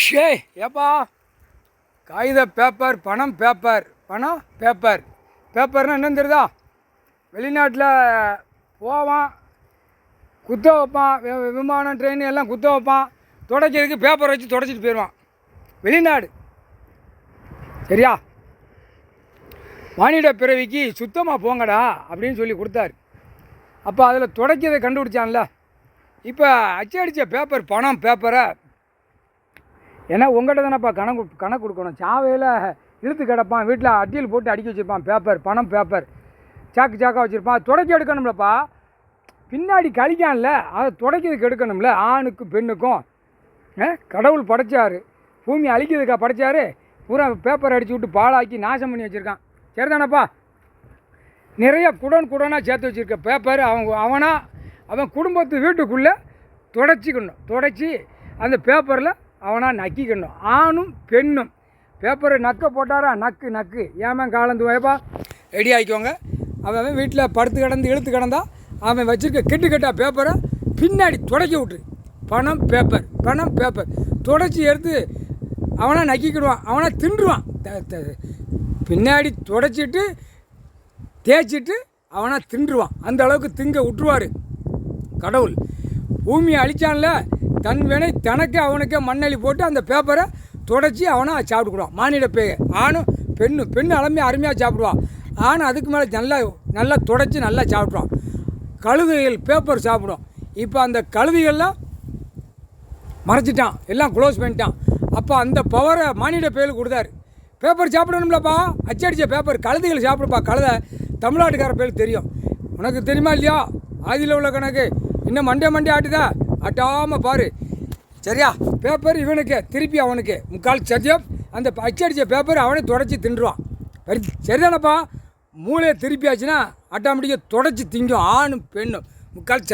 ஷே ஏப்பா காகித பேப்பர் பணம் பேப்பர்னால் என்னன்னு தெரியுதா? வெளிநாட்டில் போவான், குத்த வைப்பான், விமானம் ட்ரெயின் எல்லாம் குத்த வைப்பான், துடைக்கிறதுக்கு பேப்பர் வச்சு துடைச்சிட்டு போயிடுவான். வெளிநாடு சரியா? மானிட பிறவிக்கு சுத்தமாக போங்கடா அப்படின்னு சொல்லி கொடுத்தாரு. அப்போ அதில் துடைக்கிறதை கண்டுபிடிச்சான்ல. இப்போ அச்சடித்த பேப்பர் பணம் பேப்பரை ஏன்னா உங்கள்கிட்ட தானேப்பா கணக்கு கொடுக்கணும். சாவையில் இழுத்து கிடப்பான், வீட்டில் அட்டியில் போட்டு அடுக்கி வச்சுருப்பான். பணம் பேப்பர் சாக்காக வச்சுருப்பான். துடைக்க எடுக்கணும்லப்பா, பின்னாடி கழிக்கான்ல, அதை துடைக்கிறதுக்கு எடுக்கணும்ல. ஆணுக்கும் பெண்ணுக்கும் கடவுள் படைச்சார், பூமி அழிக்கிறதுக்காக படைச்சார். பூரா பேப்பர் அடித்து விட்டு பாலாக்கி நாசம் பண்ணி வச்சுருக்கான். சரிதானப்பா? நிறைய குடனாக சேர்த்து வச்சுருக்க பேப்பர் அவன் குடும்பத்து வீட்டுக்குள்ளே துடைச்சி அந்த பேப்பரில் அவனாக நக்கிக்கணும். ஆணும் பெண்ணும் பேப்பரை போட்டாரா நக்கு ஏன் காலந்து வயப்பா ரெடி ஆகிக்கோங்க. அவன் வீட்டில் படுத்து கிடந்து இழுத்து கிடந்தா அவன் வச்சுருக்க கெட்டாக பேப்பரை பின்னாடி துடைக்க விட்டுரு. பணம் பேப்பர் துடைச்சி எடுத்து அவனாக நக்கிக்கிடுவான், அவனாக தின்றுவான். பின்னாடி துடைச்சிட்டு தேய்ச்சிட்டு அவனாக தின்றுவான். அந்த அளவுக்கு திங்க விட்டுருவார் கடவுள். பூமியை அழிச்சான்ல, தன் வினை தனக்கு அவனுக்கே மண்ணெளி போட்டு அந்த பேப்பரை துடைச்சி அவனாக சாப்பிட்டுக்கிடுவான். மானிட பேய் ஆணும் பெண்ணு அருமையாக சாப்பிடுவான். ஆணும் அதுக்கு மேலே நல்லா துடைச்சி நல்லா சாப்பிட்ருவான். கழுதைகள் பேப்பர் சாப்பிடும். இப்போ அந்த கழுதைகள்லாம் மறைச்சிட்டான், எல்லாம் க்ளோஸ் பண்ணிட்டான். அப்போ அந்த பவரை மானிட பேருக்கு கொடுத்தாரு. பேப்பர் சாப்பிடணும்லப்பா, அச்சடித்த பேப்பர் கழுதைகள் சாப்பிடுப்பா. கழுதை தமிழ்நாட்டுக்கார பேருக்கு தெரியும். உனக்கு தெரியுமா இல்லையா? ஆதியில் உள்ள கணக்கு இன்னும் மண்டே ஆட்டுதா? ஆட்டாமல் பாரு சரியா? பேப்பர் இவனுக்கு திருப்பி அவனுக்கு முக்கால் சத்தியம். அந்த அச்சடித்த பேப்பர் அவனே துடைச்சி தின்றுவான். சரிதானப்பா? மூளையை திருப்பியாச்சுன்னா ஆட்டோமேட்டிக்காக துடைச்சி திங்கும் ஆணும் பெண்ணும் முக்கால்